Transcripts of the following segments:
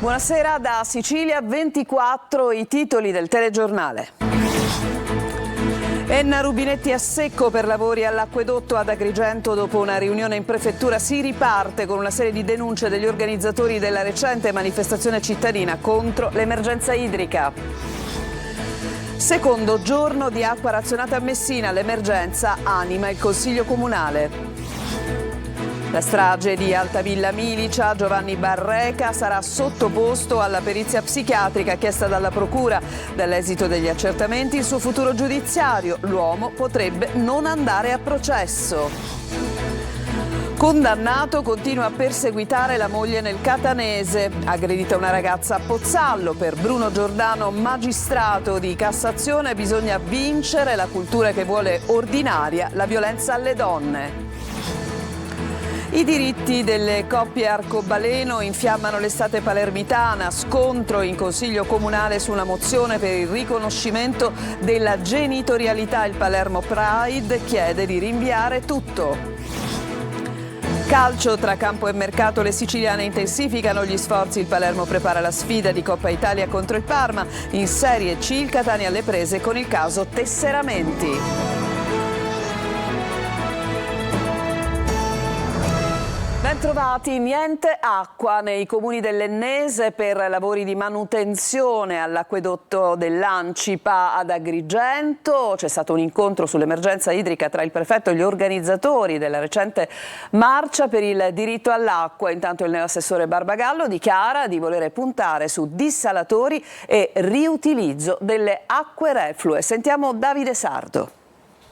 Buonasera da Sicilia 24, i titoli del telegiornale. Enna Rubinetti a secco per lavori all'acquedotto ad Agrigento. Dopo una riunione in prefettura si riparte con una serie di denunce degli organizzatori della recente manifestazione cittadina contro l'emergenza idrica. Secondo giorno di acqua razionata a Messina, l'emergenza anima il Consiglio Comunale. La strage di Altavilla Milicia, Giovanni Barreca sarà sottoposto alla perizia psichiatrica chiesta dalla Procura. Dall'esito degli accertamenti il suo futuro giudiziario. L'uomo potrebbe non andare a processo. Condannato continua a perseguitare la moglie nel catanese. Aggredita una ragazza a Pozzallo. Per Bruno Giordano, magistrato di Cassazione, bisogna vincere la cultura che vuole ordinaria la violenza alle donne. I diritti delle coppie arcobaleno infiammano l'estate palermitana, scontro in Consiglio Comunale su una mozione per il riconoscimento della genitorialità. Il Palermo Pride chiede di rinviare tutto. Calcio, tra campo e mercato le siciliane intensificano gli sforzi. Il Palermo prepara la sfida di Coppa Italia contro il Parma. In Serie C il Catania alle prese con il caso Tesseramenti. Bentrovati, niente acqua nei comuni dell'Ennese per lavori di manutenzione all'acquedotto dell'Ancipa ad Agrigento. C'è stato un incontro sull'emergenza idrica tra il prefetto e gli organizzatori della recente marcia per il diritto all'acqua. Intanto il neoassessore Barbagallo dichiara di volere puntare su dissalatori e riutilizzo delle acque reflue. Sentiamo Davide Sardo.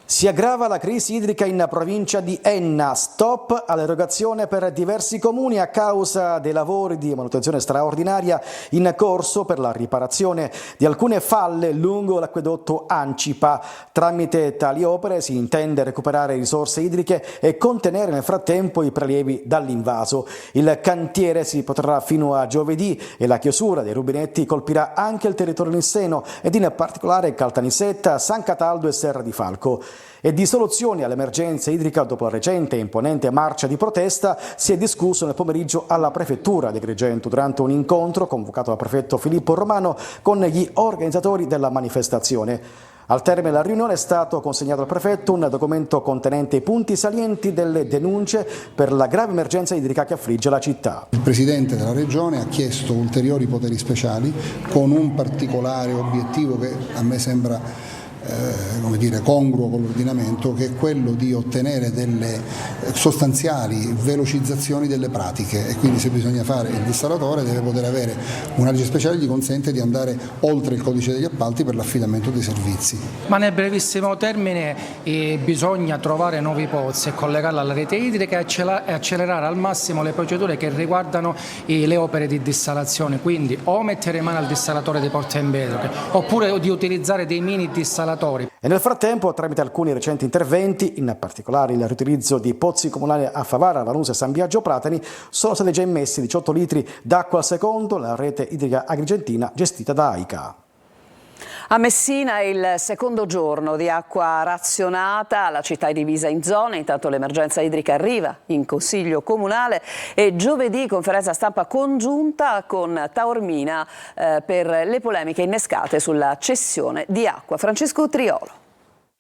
Si aggrava la crisi idrica in provincia di Enna, stop all'erogazione per diversi comuni a causa dei lavori di manutenzione straordinaria in corso per la riparazione di alcune falle lungo l'acquedotto Ancipa. Tramite tali opere si intende recuperare risorse idriche e contenere nel frattempo i prelievi dall'invaso. Il cantiere si protrarrà fino a giovedì e la chiusura dei rubinetti colpirà anche il territorio nisseno ed in particolare Caltanissetta, San Cataldo e Serra di Falco. E di soluzioni all'emergenza idrica dopo la recente e imponente marcia di protesta si è discusso nel pomeriggio alla prefettura di Agrigento durante un incontro convocato dal prefetto Filippo Romano con gli organizzatori della manifestazione. Al termine della riunione è stato consegnato al prefetto un documento contenente i punti salienti delle denunce per la grave emergenza idrica che affligge la città. Il Presidente della Regione ha chiesto ulteriori poteri speciali con un particolare obiettivo che a me sembra congruo con l'ordinamento, che è quello di ottenere delle sostanziali velocizzazioni delle pratiche, e quindi se bisogna fare il dissalatore deve poter avere una legge speciale che gli consente di andare oltre il codice degli appalti per l'affidamento dei servizi. Ma nel brevissimo termine bisogna trovare nuovi pozzi e collegarla alla rete idrica e accelerare al massimo le procedure che riguardano le opere di dissalazione, quindi o mettere mano al dissalatore di Porta Empedocle oppure di utilizzare dei mini dissalatori. E nel frattempo, tramite alcuni recenti interventi, in particolare il riutilizzo di pozzi comunali a Favara, Vanusa e San Biagio Pratani, sono stati già immessi 18 litri d'acqua al secondo nella rete idrica agrigentina gestita da AICA. A Messina è il secondo giorno di acqua razionata, la città è divisa in zone, intanto l'emergenza idrica arriva in Consiglio Comunale e giovedì conferenza stampa congiunta con Taormina per le polemiche innescate sulla cessione di acqua. Francesco Triolo.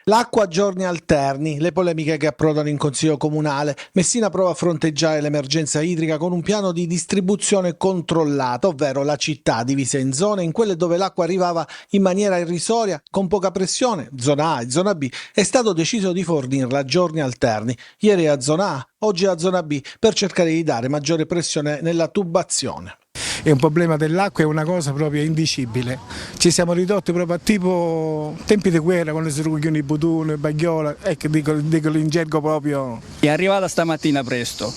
L'acqua a giorni alterni, le polemiche che approdano in Consiglio Comunale. Messina prova a fronteggiare l'emergenza idrica con un piano di distribuzione controllata, ovvero la città divisa in zone, in quelle dove l'acqua arrivava in maniera irrisoria, con poca pressione, zona A e zona B, è stato deciso di fornirla a giorni alterni. Ieri a zona A, oggi a zona B, per cercare di dare maggiore pressione nella tubazione. È un problema dell'acqua, è una cosa proprio indicibile. Ci siamo ridotti proprio a tipo tempi di guerra, quando si raccoglievano i butuni, baghiola, ecco, dico in gergo proprio. È arrivata stamattina presto,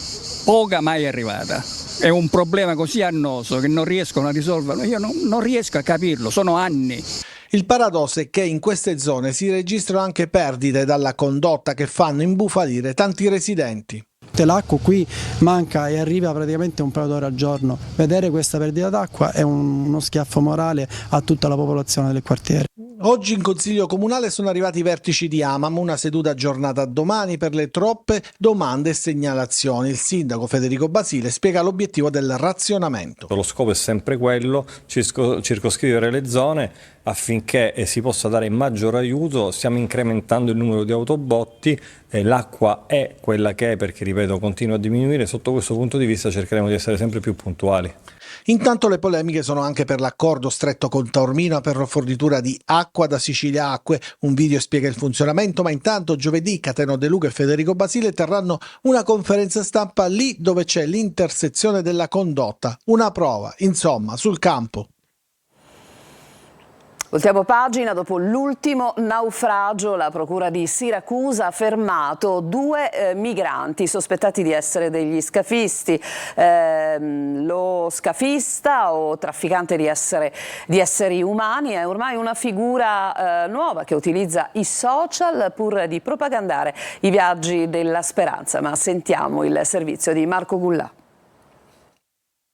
poca mai è arrivata. È un problema così annoso che non riescono a risolverlo, io non riesco a capirlo, sono anni. Il paradosso è che in queste zone si registrano anche perdite dalla condotta che fanno imbufalire tanti residenti. L'acqua qui manca e arriva praticamente un paio d'ore al giorno. Vedere questa perdita d'acqua è uno schiaffo morale a tutta la popolazione del quartiere. Oggi in Consiglio Comunale sono arrivati i vertici di Amam, una seduta aggiornata domani per le troppe domande e segnalazioni. Il sindaco Federico Basile spiega l'obiettivo del razionamento. Lo scopo è sempre quello, circoscrivere le zone affinché si possa dare maggior aiuto. Stiamo incrementando il numero di autobotti, l'acqua è quella che è perché, ripeto, continua a diminuire. Sotto questo punto di vista cercheremo di essere sempre più puntuali. Intanto le polemiche sono anche per l'accordo stretto con Taormina per la fornitura di acqua da Sicilia Acque. Un video spiega il funzionamento, ma intanto giovedì Cateno De Luca e Federico Basile terranno una conferenza stampa lì dove c'è l'intersezione della condotta. Una prova, insomma, sul campo. Voltiamo pagina, dopo l'ultimo naufragio la procura di Siracusa ha fermato 2 migranti sospettati di essere degli scafisti. Lo scafista o trafficante di esseri umani è ormai una figura nuova che utilizza i social pur di propagandare i viaggi della speranza. Ma sentiamo il servizio di Marco Gullà.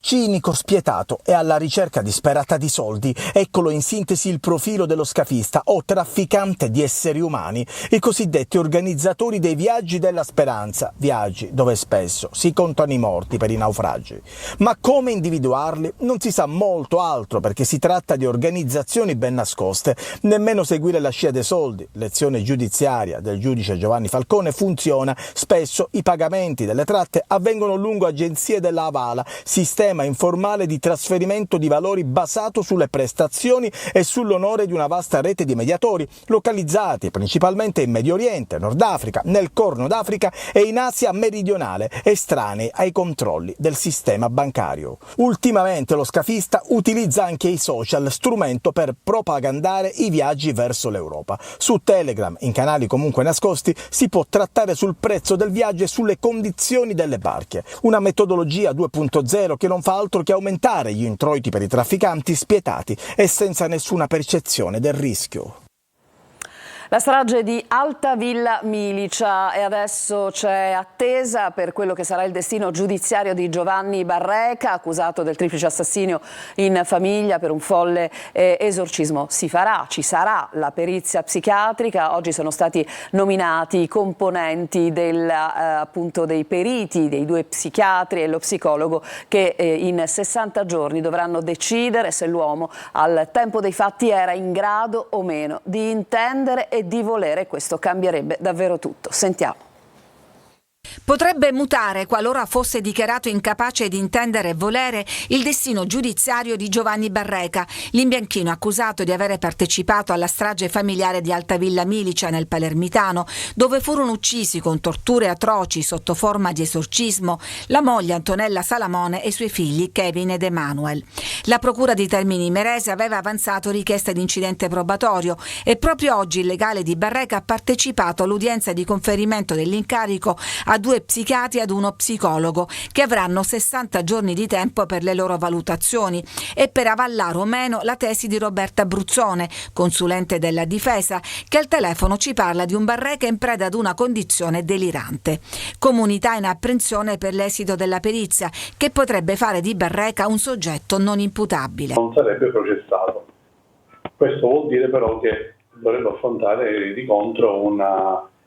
Cinico, spietato e alla ricerca disperata di soldi. Eccolo in sintesi il profilo dello scafista o trafficante di esseri umani, i cosiddetti organizzatori dei viaggi della speranza, viaggi dove spesso si contano i morti per i naufragi. Ma come individuarli? Non si sa molto altro perché si tratta di organizzazioni ben nascoste. Nemmeno seguire la scia dei soldi, lezione giudiziaria del giudice Giovanni Falcone, funziona. Spesso i pagamenti delle tratte avvengono lungo agenzie della Avala, sistema informale di trasferimento di valori basato sulle prestazioni e sull'onore di una vasta rete di mediatori localizzati principalmente in Medio Oriente, Nord Africa, nel Corno d'Africa e in Asia meridionale, estranei ai controlli del sistema bancario. Ultimamente lo scafista utilizza anche i social, strumento per propagandare i viaggi verso l'Europa. Su Telegram, in canali comunque nascosti, si può trattare sul prezzo del viaggio e sulle condizioni delle barche. Una metodologia 2.0 che non fa altro che aumentare gli introiti per i trafficanti spietati e senza nessuna percezione del rischio. La strage di Altavilla Milicia e adesso c'è attesa per quello che sarà il destino giudiziario di Giovanni Barreca, accusato del triplice assassinio in famiglia per un folle esorcismo. Ci sarà la perizia psichiatrica. Oggi sono stati nominati i componenti appunto dei periti, dei 2 psichiatri e lo psicologo che in 60 giorni dovranno decidere se l'uomo al tempo dei fatti era in grado o meno di intendere e di volere. Questo cambierebbe davvero tutto. Sentiamo. Potrebbe mutare, qualora fosse dichiarato incapace di intendere e volere, il destino giudiziario di Giovanni Barreca, l'imbianchino accusato di avere partecipato alla strage familiare di Altavilla Milicia nel Palermitano, dove furono uccisi con torture atroci sotto forma di esorcismo la moglie Antonella Salamone e i suoi figli Kevin ed Emanuel. La procura di Termini Imerese aveva avanzato richiesta di incidente probatorio e proprio oggi il legale di Barreca ha partecipato all'udienza di conferimento dell'incarico a 2 psichiatri e ad 1 psicologo che avranno 60 giorni di tempo per le loro valutazioni e per avallare o meno la tesi di Roberta Bruzzone, consulente della difesa, che al telefono ci parla di un Barreca in preda ad una condizione delirante. Comunità in apprensione per l'esito della perizia, che potrebbe fare di Barreca un soggetto non imputabile. Non sarebbe processato. Questo vuol dire però che dovrebbe affrontare di contro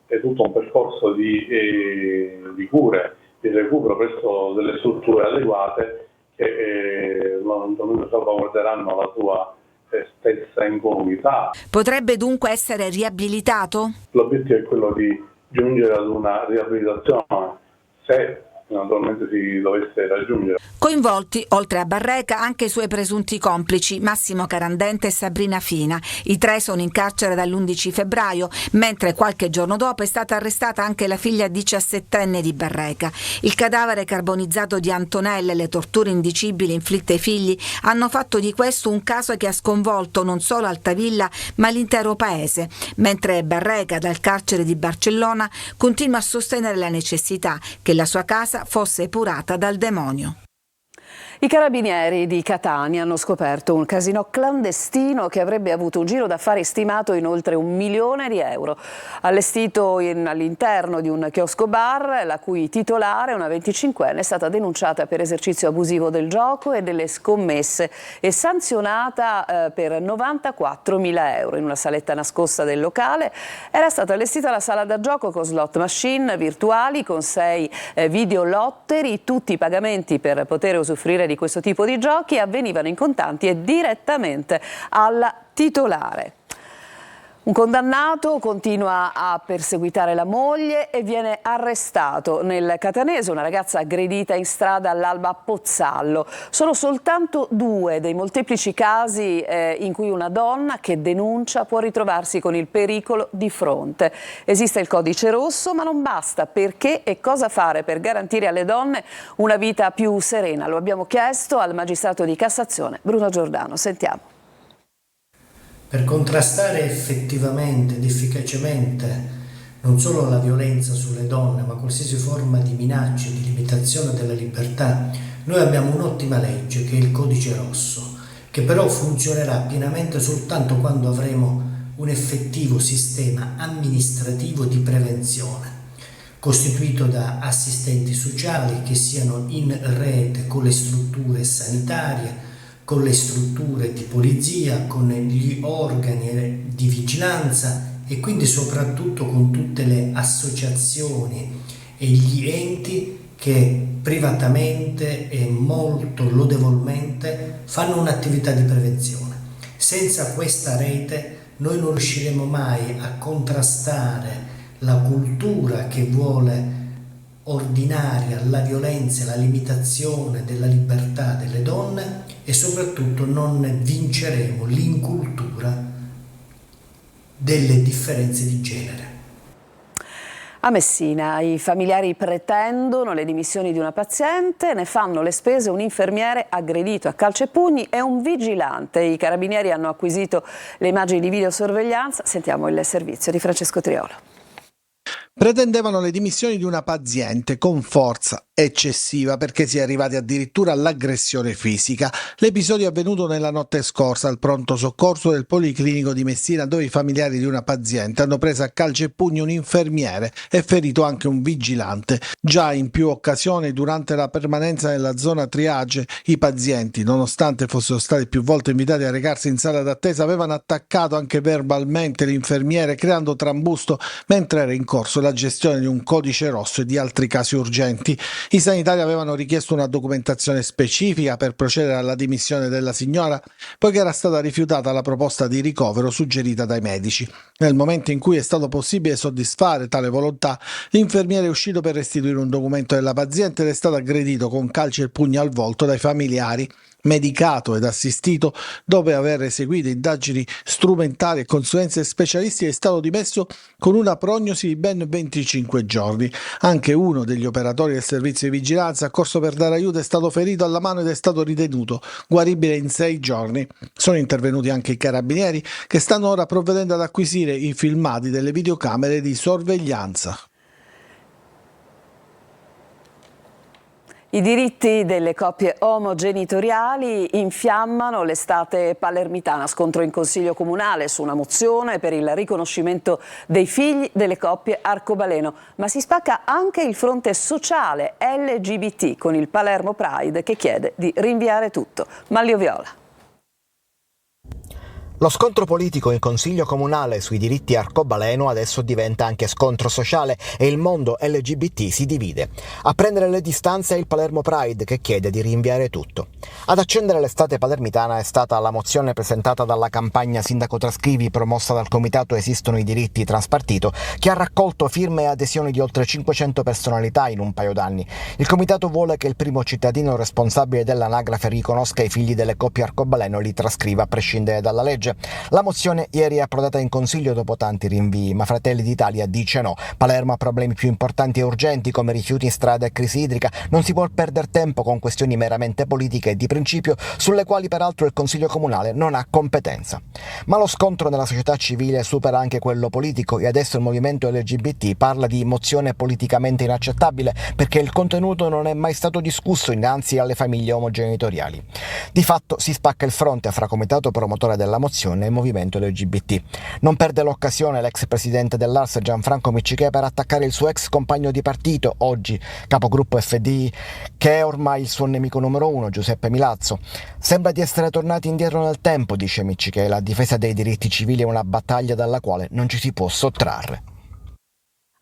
è tutto un percorso di cure, di recupero presso delle strutture adeguate che salvaguarderanno la sua stessa incolumità. Potrebbe dunque essere riabilitato? L'obiettivo è quello di giungere ad una riabilitazione, se naturalmente si dovesse raggiungere. Coinvolti, oltre a Barreca, anche i suoi presunti complici Massimo Carandente e Sabrina Fina. I 3 sono in carcere dall'11 febbraio, mentre qualche giorno dopo è stata arrestata anche la figlia 17enne di Barreca. Il cadavere carbonizzato di Antonella e le torture indicibili inflitte ai figli hanno fatto di questo un caso che ha sconvolto non solo Altavilla ma l'intero paese, mentre Barreca dal carcere di Barcellona continua a sostenere la necessità che la sua casa fosse epurata dal demonio. I carabinieri di Catania hanno scoperto un casinò clandestino che avrebbe avuto un giro d'affari stimato in oltre 1 milione di euro. Allestito all'interno di un chiosco bar, la cui titolare, una 25enne, è stata denunciata per esercizio abusivo del gioco e delle scommesse e sanzionata per 94.000 euro. In una saletta nascosta del locale era stata allestita la sala da gioco con slot machine virtuali, con 6 videolotteri. Tutti i pagamenti per poter usufruire di questo tipo di giochi avvenivano in contanti e direttamente alla titolare. Un condannato continua a perseguitare la moglie e viene arrestato nel Catanese, una ragazza aggredita in strada all'alba a Pozzallo. Sono soltanto 2 dei molteplici casi in cui una donna che denuncia può ritrovarsi con il pericolo di fronte. Esiste il codice rosso, ma non basta. Perché e cosa fare per garantire alle donne una vita più serena? Lo abbiamo chiesto al magistrato di Cassazione Bruno Giordano. Sentiamo. Per contrastare effettivamente ed efficacemente non solo la violenza sulle donne, ma qualsiasi forma di minaccia e di limitazione della libertà, noi abbiamo un'ottima legge che è il Codice Rosso, che però funzionerà pienamente soltanto quando avremo un effettivo sistema amministrativo di prevenzione, costituito da assistenti sociali che siano in rete con le strutture sanitarie, con le strutture di polizia, con gli organi di vigilanza e quindi soprattutto con tutte le associazioni e gli enti che privatamente e molto lodevolmente fanno un'attività di prevenzione. Senza questa rete noi non riusciremo mai a contrastare la cultura che vuole ordinare la violenza e la limitazione della libertà delle donne e soprattutto non vinceremo l'incultura delle differenze di genere. A Messina i familiari pretendono le dimissioni di una paziente, ne fanno le spese un infermiere aggredito a calci e pugni e un vigilante. I carabinieri hanno acquisito le immagini di videosorveglianza. Sentiamo il servizio di Francesco Triolo. Pretendevano le dimissioni di una paziente con forza eccessiva perché si è arrivati addirittura all'aggressione fisica. L'episodio è avvenuto nella notte scorsa al pronto soccorso del Policlinico di Messina, dove i familiari di una paziente hanno preso a calci e pugni un infermiere e ferito anche un vigilante. Già in più occasioni durante la permanenza nella zona triage i pazienti, nonostante fossero stati più volte invitati a recarsi in sala d'attesa, avevano attaccato anche verbalmente l'infermiere creando trambusto mentre era in corso la gestione di un codice rosso e di altri casi urgenti. I sanitari avevano richiesto una documentazione specifica per procedere alla dimissione della signora, poiché era stata rifiutata la proposta di ricovero suggerita dai medici. Nel momento in cui è stato possibile soddisfare tale volontà, l'infermiere è uscito per restituire un documento della paziente ed è stato aggredito con calci e pugni al volto dai familiari. Medicato ed assistito, dopo aver eseguito indagini strumentali e consulenze specialistiche, è stato dimesso con una prognosi di ben 25 giorni. Anche uno degli operatori del servizio di vigilanza accorso per dare aiuto è stato ferito alla mano ed è stato ritenuto guaribile in 6 giorni. Sono intervenuti anche i carabinieri che stanno ora provvedendo ad acquisire i filmati delle videocamere di sorveglianza. I diritti delle coppie omogenitoriali infiammano l'estate palermitana. Scontro in Consiglio Comunale su una mozione per il riconoscimento dei figli delle coppie arcobaleno. Ma si spacca anche il fronte sociale LGBT con il Palermo Pride che chiede di rinviare tutto. Manlio Viola. Lo scontro politico in Consiglio Comunale sui diritti arcobaleno adesso diventa anche scontro sociale e il mondo LGBT si divide. A prendere le distanze è il Palermo Pride che chiede di rinviare tutto. Ad accendere l'estate palermitana è stata la mozione presentata dalla campagna Sindaco Trascrivi promossa dal Comitato Esistono i diritti transpartito, che ha raccolto firme e adesioni di oltre 500 personalità in un paio d'anni. Il comitato vuole che il primo cittadino responsabile dell'anagrafe riconosca i figli delle coppie arcobaleno e li trascriva a prescindere dalla legge. legge. La mozione ieri è approdata in Consiglio dopo tanti rinvii, ma Fratelli d'Italia dice no. Palermo ha problemi più importanti e urgenti come rifiuti in strada e crisi idrica. Non si può perdere tempo con questioni meramente politiche e di principio, sulle quali peraltro il Consiglio Comunale non ha competenza. Ma lo scontro nella società civile supera anche quello politico e adesso il movimento LGBT parla di mozione politicamente inaccettabile perché il contenuto non è mai stato discusso innanzi alle famiglie omogenitoriali. Di fatto si spacca il fronte fra comitato promotore della mozione e movimento LGBT. Non perde l'occasione l'ex presidente dell'ARS Gianfranco Miccichè per attaccare il suo ex compagno di partito, oggi capogruppo FDI, che è ormai il suo nemico numero uno, Giuseppe Milazzo. Sembra di essere tornati indietro nel tempo, dice Miccichè, la difesa dei diritti civili è una battaglia dalla quale non ci si può sottrarre.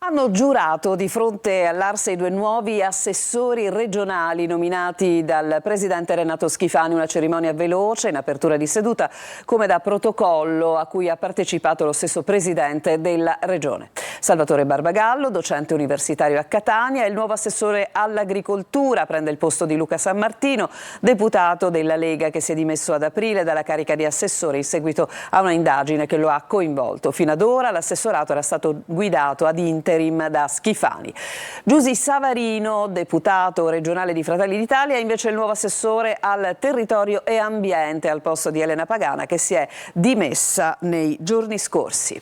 Hanno giurato di fronte all'Arsa i 2 nuovi assessori regionali nominati dal presidente Renato Schifani, una cerimonia veloce in apertura di seduta come da protocollo a cui ha partecipato lo stesso presidente della regione. Salvatore Barbagallo, docente universitario a Catania, è il nuovo assessore all'agricoltura, prende il posto di Luca Sammartino, deputato della Lega che si è dimesso ad aprile dalla carica di assessore in seguito a una indagine che lo ha coinvolto. Fino ad ora l'assessorato era stato guidato ad interim da Schifani. Giusy Savarino, deputato regionale di Fratelli d'Italia, è invece il nuovo assessore al territorio e ambiente al posto di Elena Pagana che si è dimessa nei giorni scorsi.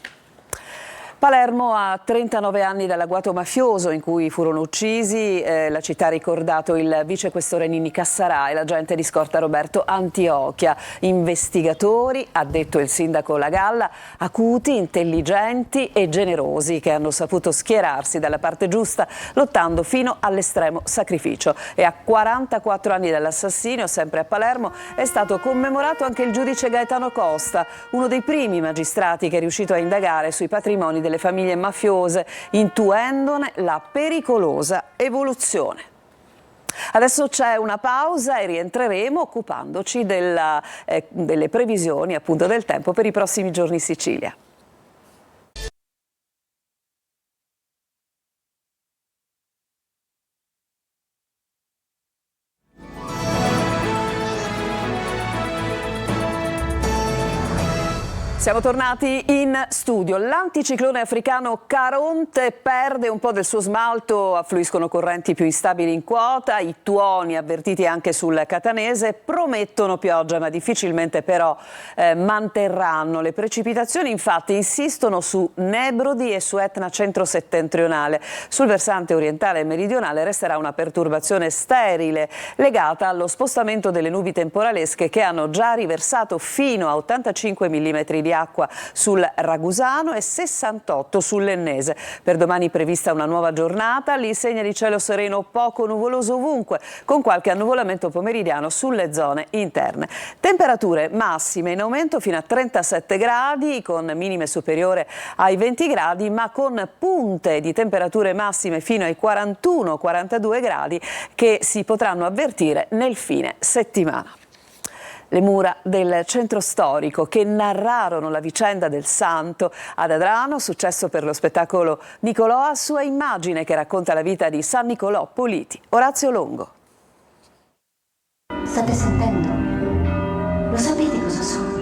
Palermo ha 39 anni dall'agguato mafioso in cui furono uccisi, la città ha ricordato il vicequestore Ninni Cassarà e l'agente di scorta Roberto Antiochia. Investigatori, ha detto il sindaco La Galla, acuti, intelligenti e generosi che hanno saputo schierarsi dalla parte giusta lottando fino all'estremo sacrificio. E a 44 anni dall'assassinio, sempre a Palermo, è stato commemorato anche il giudice Gaetano Costa, uno dei primi magistrati che è riuscito a indagare sui patrimoni delle famiglie mafiose, intuendone la pericolosa evoluzione. Adesso c'è una pausa e rientreremo occupandoci delle previsioni appunto del tempo per i prossimi giorni in Sicilia. Siamo tornati in studio. L'anticiclone africano Caronte perde un po' del suo smalto, affluiscono correnti più instabili in quota, i tuoni avvertiti anche sul catanese promettono pioggia ma difficilmente però manterranno. Le precipitazioni infatti insistono su Nebrodi e su Etna centro-settentrionale. Sul versante orientale e meridionale resterà una perturbazione sterile legata allo spostamento delle nubi temporalesche che hanno già riversato fino a 85 mm di acqua sul Ragusano e 68 sull'Ennese. Per domani prevista una nuova giornata, l'insegna di cielo sereno poco nuvoloso ovunque, con qualche annuvolamento pomeridiano sulle zone interne. Temperature massime in aumento fino a 37 gradi, con minime superiore ai 20 gradi, ma con punte di temperature massime fino ai 41-42 gradi che si potranno avvertire nel fine settimana. Le mura del centro storico che narrarono la vicenda del santo ad Adrano, successo per lo spettacolo Nicolò, a sua immagine che racconta la vita di San Nicolò Politi. Orazio Longo. State sentendo? Lo sapete cosa sono?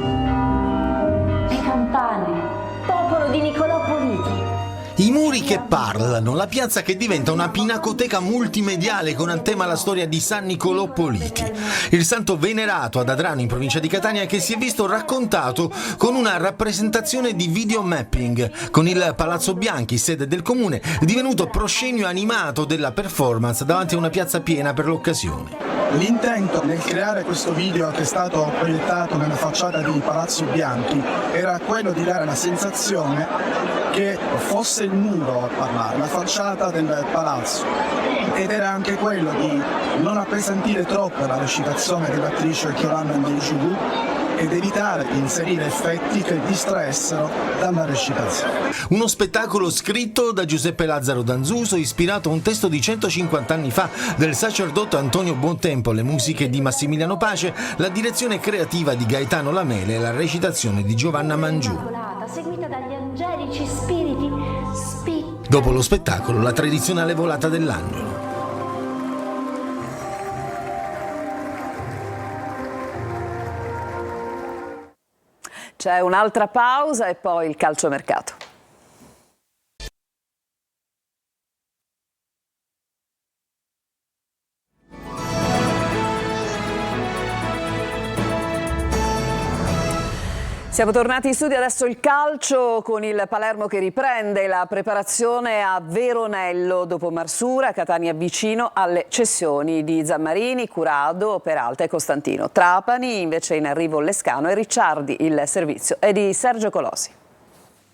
Le campane. Popolo di Nicolò Politi. I muri che parlano, la piazza che diventa una pinacoteca multimediale con a tema la storia di San Nicolò Politi, il santo venerato ad Adrano in provincia di Catania che si è visto raccontato con una rappresentazione di videomapping con il Palazzo Bianchi, sede del comune, divenuto proscenio animato della performance davanti a una piazza piena per l'occasione. L'intento nel creare questo video che è stato proiettato nella facciata di Palazzo Bianchi era quello di dare la sensazione che fosse il muro a parlare, la facciata del palazzo, ed era anche quello di non appesantire troppo la recitazione dell'attrice Yolanda Ndejigou ed evitare di inserire effetti che distraessero dalla recitazione. Uno spettacolo scritto da Giuseppe Lazzaro Danzuso, ispirato a un testo di 150 anni fa del sacerdote Antonio Buontempo, le musiche di Massimiliano Pace, la direzione creativa di Gaetano Lamele e la recitazione di Giovanna Mangiù. Seguita dagli angelici spiriti. Dopo lo spettacolo, la tradizionale volata dell'angelo. C'è un'altra pausa e poi il calciomercato. Siamo tornati in studio, adesso il calcio con il Palermo che riprende la preparazione a Veronello dopo Marsura, Catania vicino alle cessioni di Zammarini, Curado, Peralta e Costantino. Trapani invece in arrivo Lescano e Ricciardi, il servizio è di Sergio Colosi.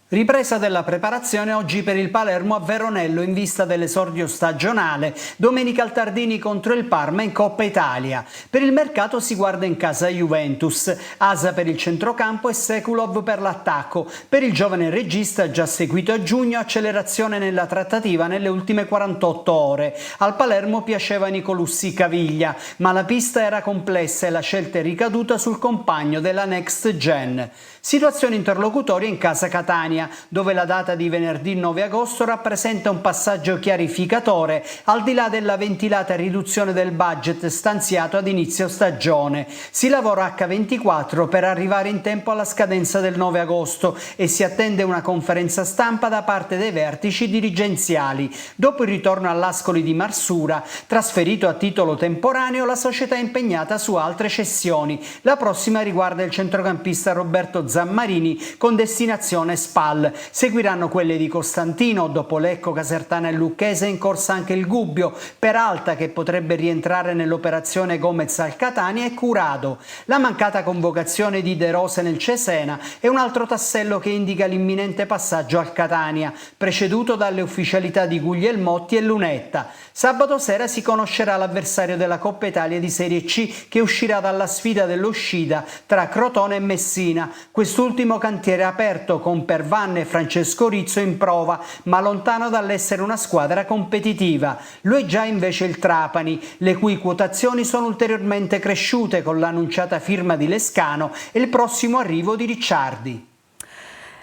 Ripresa della preparazione oggi per il Palermo a Veronello in vista dell'esordio stagionale, domenica al Tardini contro il Parma in Coppa Italia. Per il mercato si guarda in casa Juventus, Asa per il centrocampo e Sekulov per l'attacco. Per il giovane regista già seguito a giugno, accelerazione nella trattativa nelle ultime 48 ore. Al Palermo piaceva Nicolussi Caviglia, ma la pista era complessa e la scelta è ricaduta sul compagno della Next Gen. Situazione interlocutoria in casa Catania, dove la data di venerdì 9 agosto rappresenta un passaggio chiarificatore, al di là della ventilata riduzione del budget stanziato ad inizio stagione. Si lavora H24 per arrivare in tempo alla scadenza del 9 agosto e si attende una conferenza stampa da parte dei vertici dirigenziali. Dopo il ritorno all'Ascoli di Marsura, trasferito a titolo temporaneo, la società è impegnata su altre cessioni. La prossima riguarda il centrocampista Roberto Zammarini con destinazione Spal. Seguiranno quelle di Costantino, dopo Lecco, Casertana e Lucchese in corsa anche il Gubbio, Peralta che potrebbe rientrare nell'operazione Gomez al Catania e Curado. La mancata convocazione di De Rose nel Cesena è un altro tassello che indica l'imminente passaggio al Catania, preceduto dalle ufficialità di Guglielmotti e Lunetta. Sabato sera si conoscerà l'avversario della Coppa Italia di Serie C che uscirà dalla sfida dell'uscita tra Crotone e Messina. Quest'ultimo cantiere aperto con Pervanne e Francesco Rizzo in prova, ma lontano dall'essere una squadra competitiva. Lo è già invece il Trapani, le cui quotazioni sono ulteriormente cresciute con l'annunciata firma di Lescano e il prossimo arrivo di Ricciardi.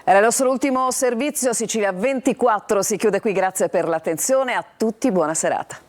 Era il nostro ultimo servizio, Sicilia 24 si chiude qui, grazie per l'attenzione, a tutti buona serata.